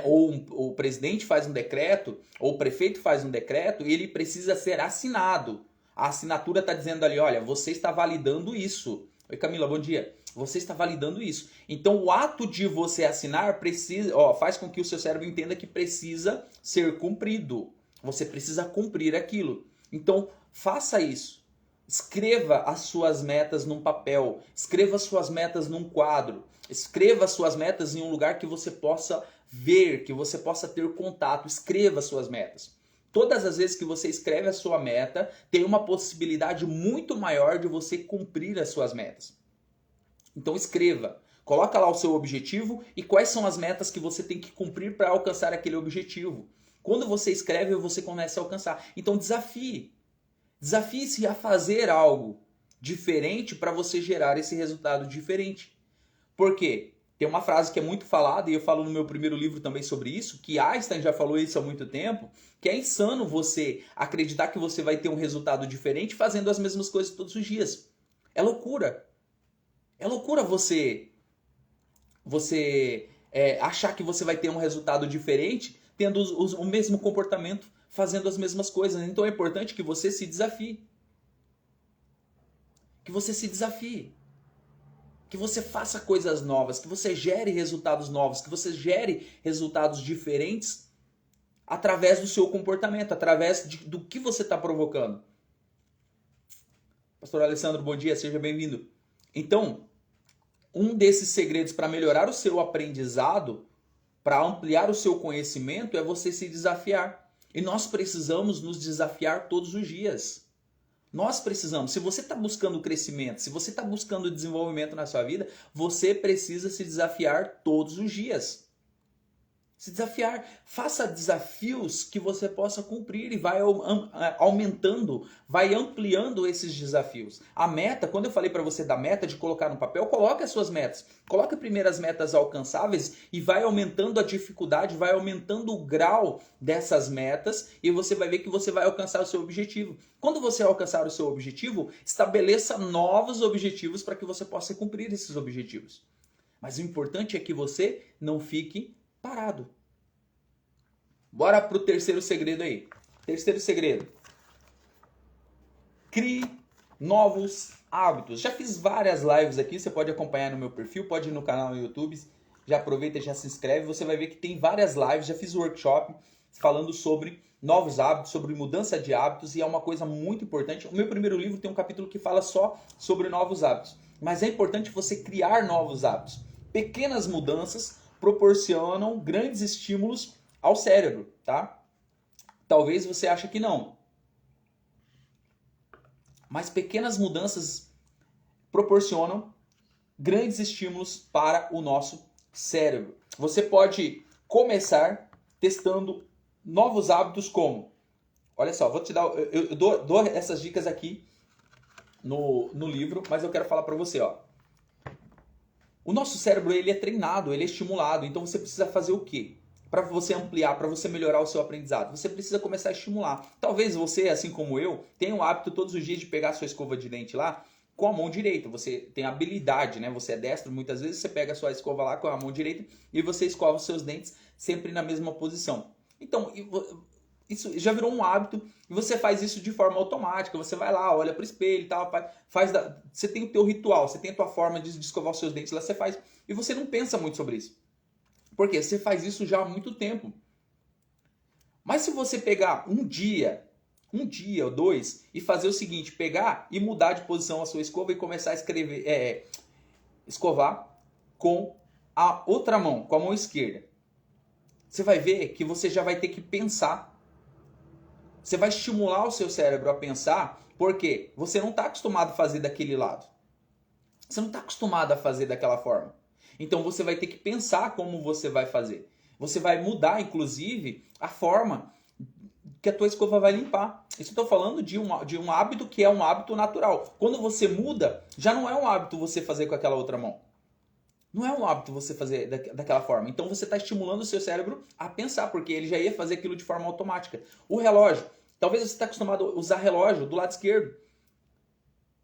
ou o presidente faz um decreto, ou o prefeito faz um decreto, e ele precisa ser assinado. A assinatura está dizendo ali, olha, você está validando isso. Oi Camila, bom dia. Você está validando isso. Então o ato de você assinar faz com que o seu cérebro entenda que precisa ser cumprido. Você precisa cumprir aquilo. Então faça isso. Escreva as suas metas num papel. Escreva as suas metas num quadro. Escreva as suas metas em um lugar que você possa ver, que você possa ter contato. Escreva as suas metas. Todas as vezes que você escreve a sua meta, tem uma possibilidade muito maior de você cumprir as suas metas. Então escreva, coloca lá o seu objetivo e quais são as metas que você tem que cumprir para alcançar aquele objetivo. Quando você escreve, você começa a alcançar. Então desafie. Desafie-se a fazer algo diferente para você gerar esse resultado diferente. Por quê? Tem uma frase que é muito falada, e eu falo no meu primeiro livro também sobre isso, que Einstein já falou isso há muito tempo, que é insano você acreditar que você vai ter um resultado diferente fazendo as mesmas coisas todos os dias. É loucura. É loucura você achar que você vai ter um resultado diferente tendo o mesmo comportamento, fazendo as mesmas coisas. Então é importante que você se desafie. Que você se desafie. Que você faça coisas novas, que você gere resultados novos, que você gere resultados diferentes através do seu comportamento, através do que você está provocando. Pastor Alessandro, bom dia, seja bem-vindo. Então, um desses segredos para melhorar o seu aprendizado, para ampliar o seu conhecimento, é você se desafiar. E nós precisamos nos desafiar todos os dias. Nós precisamos. Se você está buscando crescimento, se você está buscando desenvolvimento na sua vida, você precisa se desafiar todos os dias. Se desafiar. Faça desafios que você possa cumprir e vai aumentando, vai ampliando esses desafios. A meta, quando eu falei para você da meta de colocar no papel, coloque as suas metas. Coloque primeiro as metas alcançáveis e vai aumentando a dificuldade, vai aumentando o grau dessas metas e você vai ver que você vai alcançar o seu objetivo. Quando você alcançar o seu objetivo, estabeleça novos objetivos para que você possa cumprir esses objetivos. Mas o importante é que você não fique parado. Bora pro terceiro segredo aí. Terceiro segredo. Crie novos hábitos. Já fiz várias lives aqui, você pode acompanhar no meu perfil, pode ir no canal no YouTube. Já aproveita e já se inscreve, você vai ver que tem várias lives, já fiz workshop. falando sobre novos hábitos, sobre mudança de hábitos, e é uma coisa muito importante. O meu primeiro livro tem um capítulo que fala só sobre novos hábitos, mas é importante você criar novos hábitos. Pequenas mudanças proporcionam grandes estímulos ao cérebro, tá? Talvez você ache que não, mas pequenas mudanças proporcionam grandes estímulos para o nosso cérebro. Você pode começar testando novos hábitos como... Olha só, vou te dar, eu dou essas dicas aqui no livro, mas eu quero falar para você, ó. O nosso cérebro, ele é treinado, ele é estimulado, então você precisa fazer o quê? Para você ampliar, para você melhorar o seu aprendizado, você precisa começar a estimular. Talvez você, assim como eu, tenha o hábito todos os dias de pegar a sua escova de dente lá com a mão direita. Você tem habilidade, né? Você é destro, muitas vezes você pega a sua escova lá com a mão direita e você escova os seus dentes sempre na mesma posição. Então, isso já virou um hábito e você faz isso de forma automática. Você vai lá, olha para o espelho e tal, você tem o teu ritual, você tem a tua forma de escovar os seus dentes, lá você faz e você não pensa muito sobre isso. Por quê? Você faz isso já há muito tempo. Mas se você pegar um dia ou dois, e fazer o seguinte, pegar e mudar de posição a sua escova e começar a escovar com a outra mão, com a mão esquerda. Você vai ver que você já vai ter que pensar. Você vai estimular o seu cérebro a pensar, porque você não está acostumado a fazer daquele lado. Você não está acostumado a fazer daquela forma. Então você vai ter que pensar como você vai fazer. Você vai mudar, inclusive, a forma que a tua escova vai limpar. Isso eu estou falando de um hábito que é um hábito natural. Quando você muda, já não é um hábito você fazer com aquela outra mão. Não é um hábito você fazer daquela forma. Então você está estimulando o seu cérebro a pensar, porque ele já ia fazer aquilo de forma automática. O relógio. Talvez você está acostumado a usar relógio do lado esquerdo.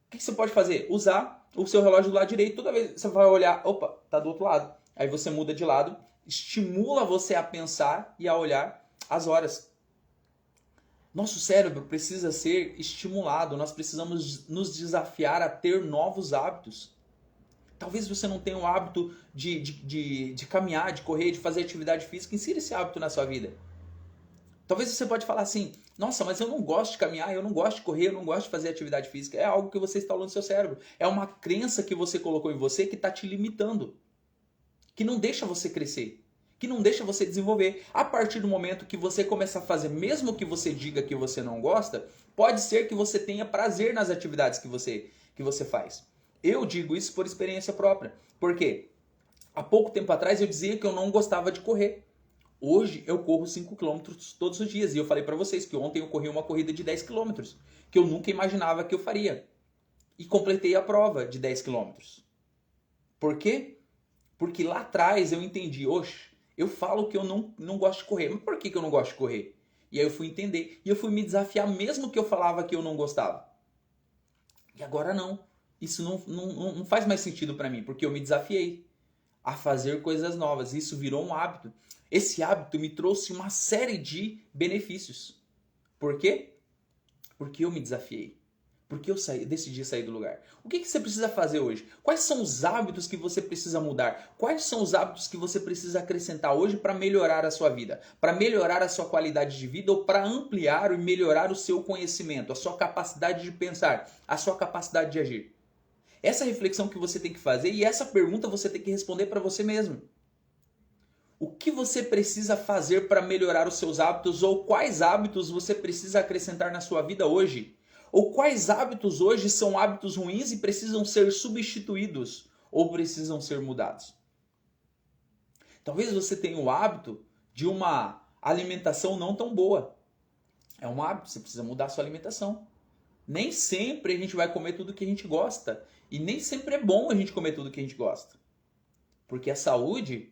O que você pode fazer? Usar o seu relógio do lado direito. Toda vez que você vai olhar, opa, está do outro lado. Aí você muda de lado, estimula você a pensar e a olhar as horas. Nosso cérebro precisa ser estimulado, nós precisamos nos desafiar a ter novos hábitos. Talvez você não tenha o hábito de caminhar, de correr, de fazer atividade física, insira esse hábito na sua vida. Talvez você pode falar assim, nossa, mas eu não gosto de caminhar, eu não gosto de correr, eu não gosto de fazer atividade física. É algo que você instalou no seu cérebro. É uma crença que você colocou em você que está te limitando, que não deixa você crescer, que não deixa você desenvolver. A partir do momento que você começar a fazer, mesmo que você diga que você não gosta, pode ser que você tenha prazer nas atividades que você faz. Eu digo isso por experiência própria. Por quê? Há pouco tempo atrás eu dizia que eu não gostava de correr. Hoje eu corro 5 km todos os dias. E eu falei para vocês que ontem eu corri uma corrida de 10 km, que eu nunca imaginava que eu faria. E completei a prova de 10 km. Por quê? Porque lá atrás eu entendi, oxe, eu falo que eu não gosto de correr. Mas por que eu não gosto de correr? E aí eu fui entender. E eu fui me desafiar mesmo que eu falava que eu não gostava. E agora não. Isso não faz mais sentido para mim, porque eu me desafiei a fazer coisas novas. Isso virou um hábito. Esse hábito me trouxe uma série de benefícios. Por quê? Porque eu me desafiei. Porque eu decidi sair do lugar. O que você precisa fazer hoje? Quais são os hábitos que você precisa mudar? Quais são os hábitos que você precisa acrescentar hoje para melhorar a sua vida? Para melhorar a sua qualidade de vida ou para ampliar e melhorar o seu conhecimento, a sua capacidade de pensar, a sua capacidade de agir? Essa reflexão que você tem que fazer e essa pergunta você tem que responder para você mesmo. O que você precisa fazer para melhorar os seus hábitos ou quais hábitos você precisa acrescentar na sua vida hoje? Ou quais hábitos hoje são hábitos ruins e precisam ser substituídos ou precisam ser mudados? Talvez você tenha o hábito de uma alimentação não tão boa. É um hábito, você precisa mudar a sua alimentação. Nem sempre a gente vai comer tudo que a gente gosta. E nem sempre é bom a gente comer tudo que a gente gosta. Porque a saúde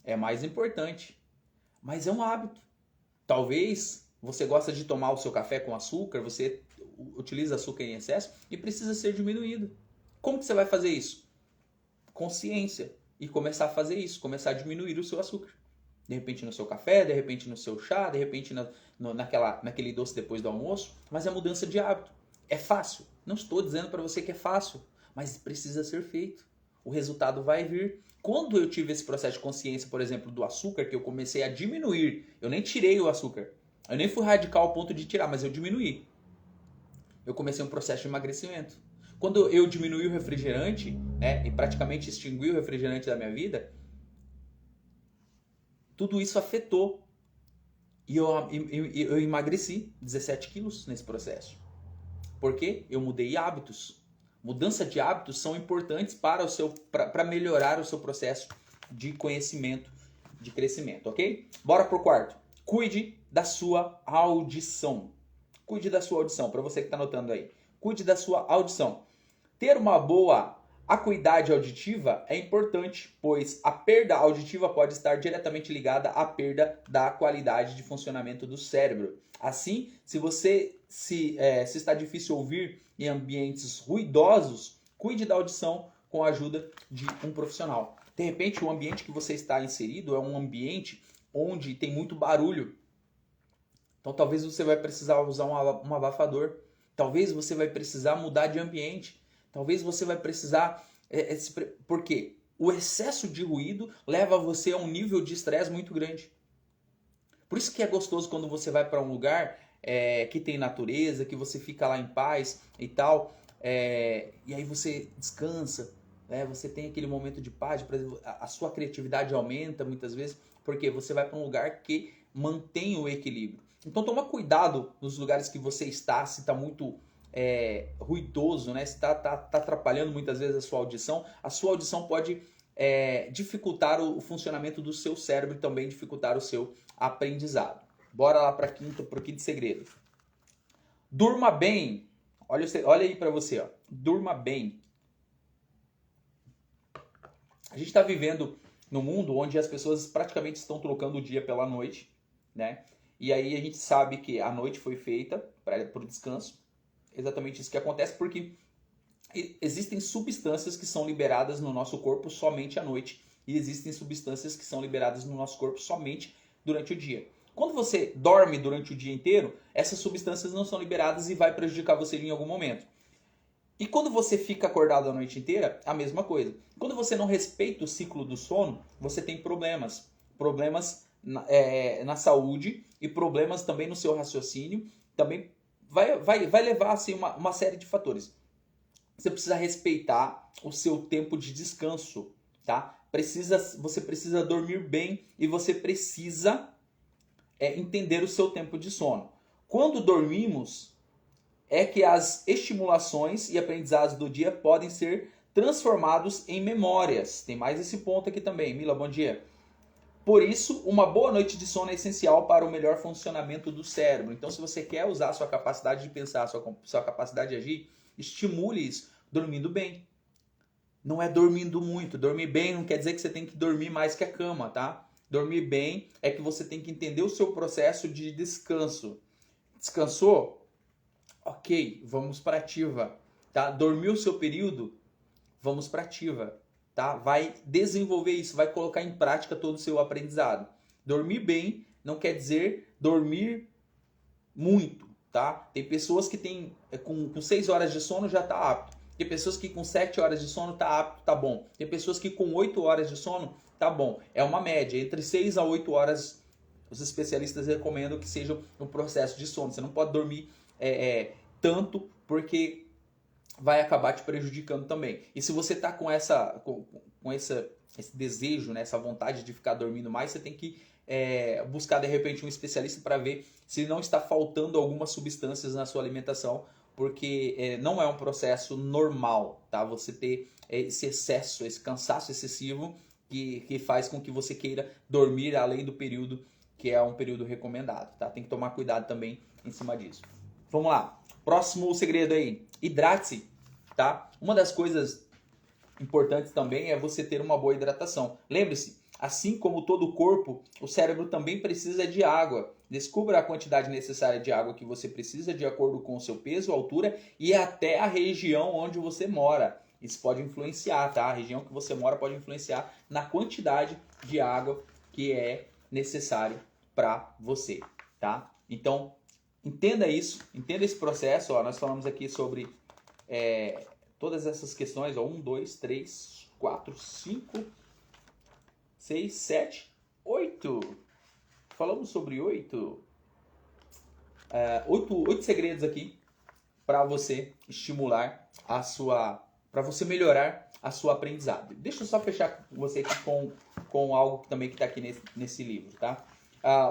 é mais importante. Mas é um hábito. Talvez você gosta de tomar o seu café com açúcar, você utiliza açúcar em excesso e precisa ser diminuído. Como que você vai fazer isso? Consciência. E começar a fazer isso, começar a diminuir o seu açúcar. De repente no seu café, de repente no seu chá, de repente naquele doce depois do almoço. Mas é mudança de hábito. É fácil? Não estou dizendo para você que é fácil, mas precisa ser feito. O resultado vai vir. quando eu tive esse processo de consciência, por exemplo, do açúcar, que eu comecei a diminuir, eu nem tirei o açúcar, eu nem fui radical ao ponto de tirar, mas eu diminuí. Eu comecei um processo de emagrecimento. Quando eu diminui o refrigerante, né, e praticamente extingui o refrigerante da minha vida, tudo isso afetou. E eu emagreci 17 quilos nesse processo. Por quê? Eu mudei hábitos. Mudança de hábitos são importantes para melhorar o seu processo de conhecimento, de crescimento, ok? Bora pro quarto. Cuide da sua audição. Cuide da sua audição, para você que está anotando aí. Cuide da sua audição. Ter uma boa acuidade auditiva é importante, pois a perda auditiva pode estar diretamente ligada à perda da qualidade de funcionamento do cérebro. Assim, se você se está difícil ouvir em ambientes ruidosos, cuide da audição com a ajuda de um profissional. De repente, o ambiente que você está inserido é um ambiente onde tem muito barulho. Então, talvez você vai precisar usar um abafador. Talvez você vai precisar mudar de ambiente. Talvez você vai precisar... Por quê? O excesso de ruído leva você a um nível de estresse muito grande. Por isso que é gostoso quando você vai para um lugar que tem natureza, que você fica lá em paz e tal, e aí você descansa, você tem aquele momento de paz, a sua criatividade aumenta muitas vezes, porque você vai para um lugar que mantém o equilíbrio. Então toma cuidado nos lugares que você está, se está muito ruidoso, né? Se está atrapalhando muitas vezes a sua audição pode dificultar o funcionamento do seu cérebro e também dificultar o seu aprendizado. Bora lá para o quinto segredo. Durma bem. Olha aí para você, ó. Durma bem. A gente está vivendo num mundo onde as pessoas praticamente estão trocando o dia pela noite, né? E aí a gente sabe que a noite foi feita para o descanso. Exatamente isso que acontece, porque existem substâncias que são liberadas no nosso corpo somente à noite e existem substâncias que são liberadas no nosso corpo somente durante o dia. Quando você dorme durante o dia inteiro, essas substâncias não são liberadas e vai prejudicar você em algum momento. E quando você fica acordado a noite inteira, a mesma coisa. Quando você não respeita o ciclo do sono, você tem problemas. Problemas na saúde e problemas também no seu raciocínio. Também vai levar assim, uma série de fatores. Você precisa respeitar o seu tempo de descanso, tá? Você precisa dormir bem e você precisa entender o seu tempo de sono. Quando dormimos, é que as estimulações e aprendizados do dia podem ser transformados em memórias. Tem mais esse ponto aqui também. Mila, bom dia. Por isso, uma boa noite de sono é essencial para o melhor funcionamento do cérebro. Então, se você quer usar a sua capacidade de pensar, a sua capacidade de agir, estimule isso dormindo bem. Não é dormindo muito. Dormir bem não quer dizer que você tem que dormir mais que a cama, tá? Dormir bem é que você tem que entender o seu processo de descanso. Descansou? Ok, vamos para ativa. Tá? Dormiu o seu período? Vamos para ativa. Tá? Vai desenvolver isso, vai colocar em prática todo o seu aprendizado. Dormir bem não quer dizer dormir muito. Tá? Tem pessoas que têm com 6 horas de sono já está apto. Tem pessoas que com 7 horas de sono está apto, tá bom. Tem pessoas que com 8 horas de sono tá bom. É uma média, entre 6 a 8 horas os especialistas recomendam que seja um processo de sono. Você não pode dormir tanto, porque vai acabar te prejudicando também. E se você está com esse desejo, né, essa vontade de ficar dormindo mais, você tem que buscar de repente um especialista para ver se não está faltando algumas substâncias na sua alimentação, porque não é um processo normal, tá? Você ter esse excesso, esse cansaço excessivo que faz com que você queira dormir além do período que é um período recomendado, tá? Tem que tomar cuidado também em cima disso. Vamos lá. Próximo segredo aí. Hidrate-se, tá? Uma das coisas importantes também é você ter uma boa hidratação. Lembre-se, assim como todo o corpo, o cérebro também precisa de água. Descubra a quantidade necessária de água que você precisa de acordo com o seu peso, altura e até a região onde você mora. Isso pode influenciar, tá? A região que você mora pode influenciar na quantidade de água que é necessário para você, tá? Então, entenda isso, entenda esse processo. Ó, nós falamos aqui sobre todas essas questões. Ó, 1, 2, 3, 4, 5, 6, 7, 8. Falamos sobre 8. 8 segredos aqui para você estimular para você melhorar a sua aprendizado. Deixa eu só fechar com você aqui com algo também que está aqui nesse livro, tá?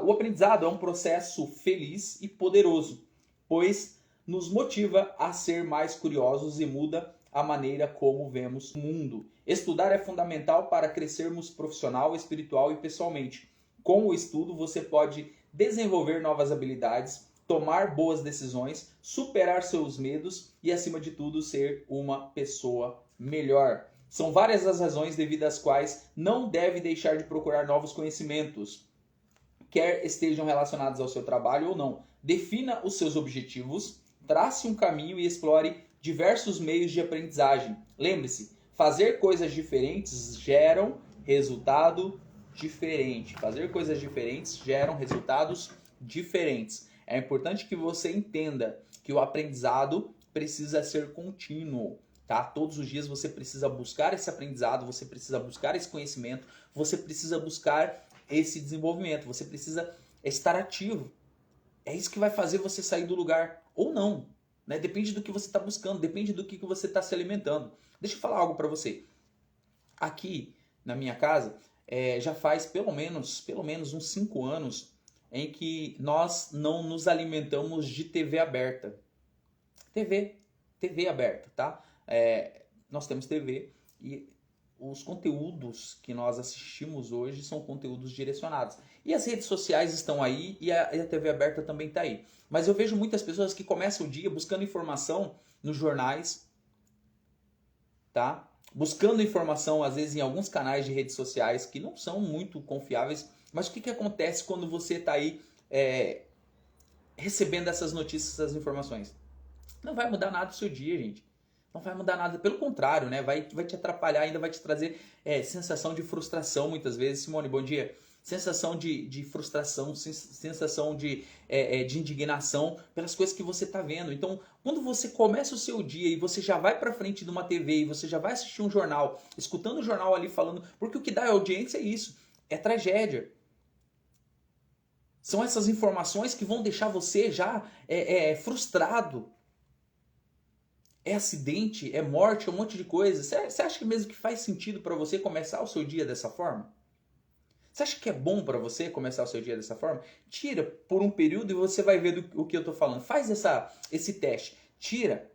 O aprendizado é um processo feliz e poderoso, pois nos motiva a ser mais curiosos e muda a maneira como vemos o mundo. Estudar é fundamental para crescermos profissional, espiritual e pessoalmente. Com o estudo, você pode desenvolver novas habilidades, tomar boas decisões, superar seus medos e, acima de tudo, ser uma pessoa melhor. São várias as razões devido às quais não deve deixar de procurar novos conhecimentos, quer estejam relacionados ao seu trabalho ou não. Defina os seus objetivos, trace um caminho e explore diversos meios de aprendizagem. Lembre-se, fazer coisas diferentes geram resultado diferente. Fazer coisas diferentes geram resultados diferentes. É importante que você entenda que o aprendizado precisa ser contínuo, tá? Todos os dias você precisa buscar esse aprendizado, você precisa buscar esse conhecimento, você precisa buscar esse desenvolvimento, você precisa estar ativo. É isso que vai fazer você sair do lugar ou não, né? Depende do que você está buscando, depende do que você está se alimentando. Deixa eu falar algo para você. Aqui na minha casa, já faz pelo menos uns 5 anos em que nós não nos alimentamos de TV aberta. TV aberta, tá? Nós temos TV e os conteúdos que nós assistimos hoje são conteúdos direcionados. E as redes sociais estão aí e a TV aberta também está aí. Mas eu vejo muitas pessoas que começam o dia buscando informação nos jornais, tá? Buscando informação, às vezes, em alguns canais de redes sociais que não são muito confiáveis. Mas o que acontece quando você está aí recebendo essas notícias, essas informações? Não vai mudar nada do seu dia, gente. Não vai mudar nada, pelo contrário, né? Vai te atrapalhar, ainda vai te trazer sensação de frustração muitas vezes. Simone, bom dia. Sensação de frustração, sensação de indignação pelas coisas que você está vendo. Então, quando você começa o seu dia e você já vai para frente de uma TV e você já vai assistir um jornal, escutando o jornal ali falando, porque o que dá audiência é isso, é tragédia. São essas informações que vão deixar você já frustrado. É acidente, é morte, é um monte de coisa. Você acha que mesmo que faz sentido para você começar o seu dia dessa forma? Você acha que é bom para você começar o seu dia dessa forma? Tira por um período e você vai ver o que eu estou falando. Faz esse teste. Tira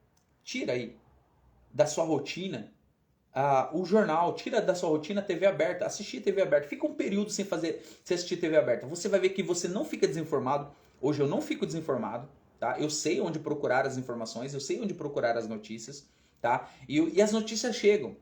aí da sua rotina o jornal. Tira da sua rotina a TV aberta. Assistir TV aberta. Fica um período sem assistir TV aberta. Você vai ver que você não fica desinformado. Hoje eu não fico desinformado. Tá? Eu sei onde procurar as informações, eu sei onde procurar as notícias, tá? E as notícias chegam.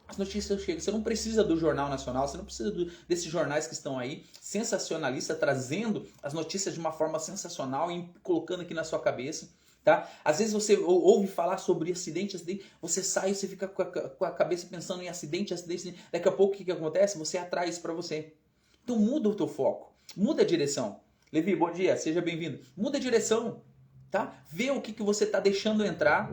As notícias chegam. Você não precisa do Jornal Nacional, você não precisa desses jornais que estão aí, sensacionalistas, trazendo as notícias de uma forma sensacional e colocando aqui na sua cabeça. Tá? Às vezes você ouve falar sobre acidente, você sai, você fica com a cabeça pensando em acidente. Daqui a pouco o que acontece? Você atrai isso para você. Então muda o teu foco, muda a direção. Levi, bom dia, seja bem-vindo. Muda a direção, tá? Vê o que você está deixando entrar,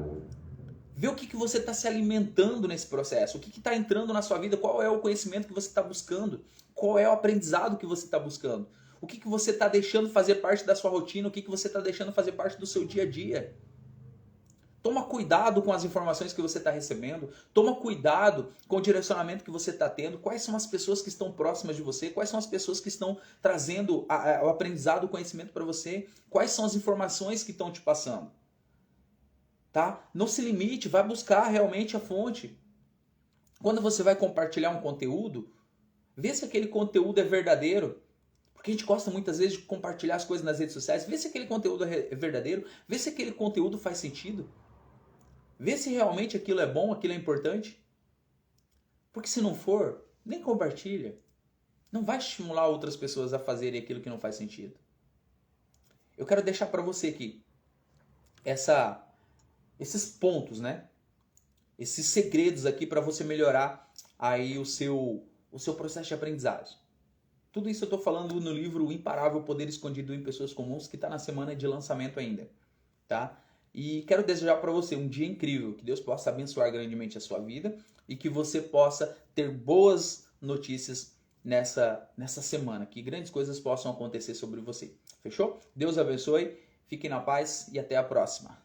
vê o que você está se alimentando nesse processo, o que está entrando na sua vida, qual é o conhecimento que você está buscando, qual é o aprendizado que você está buscando, o que você está deixando fazer parte da sua rotina, o que você está deixando fazer parte do seu dia a dia. Toma cuidado com as informações que você está recebendo. Toma cuidado com o direcionamento que você está tendo. Quais são as pessoas que estão próximas de você? Quais são as pessoas que estão trazendo o aprendizado, o conhecimento para você? Quais são as informações que estão te passando? Tá? Não se limite, vai buscar realmente a fonte. Quando você vai compartilhar um conteúdo, vê se aquele conteúdo é verdadeiro. Porque a gente gosta muitas vezes de compartilhar as coisas nas redes sociais. Vê se aquele conteúdo é verdadeiro. Vê se aquele conteúdo faz sentido. Vê se realmente aquilo é bom, aquilo é importante. Porque se não for, nem compartilha. Não vai estimular outras pessoas a fazerem aquilo que não faz sentido. Eu quero deixar para você aqui esses pontos, né? Esses segredos aqui para você melhorar aí o seu processo de aprendizagem. Tudo isso eu estou falando no livro O Imparável Poder Escondido em Pessoas Comuns, que está na semana de lançamento ainda, tá? E quero desejar para você um dia incrível, que Deus possa abençoar grandemente a sua vida e que você possa ter boas notícias nessa semana. Que grandes coisas possam acontecer sobre você. Fechou? Deus abençoe, fiquem na paz e até a próxima.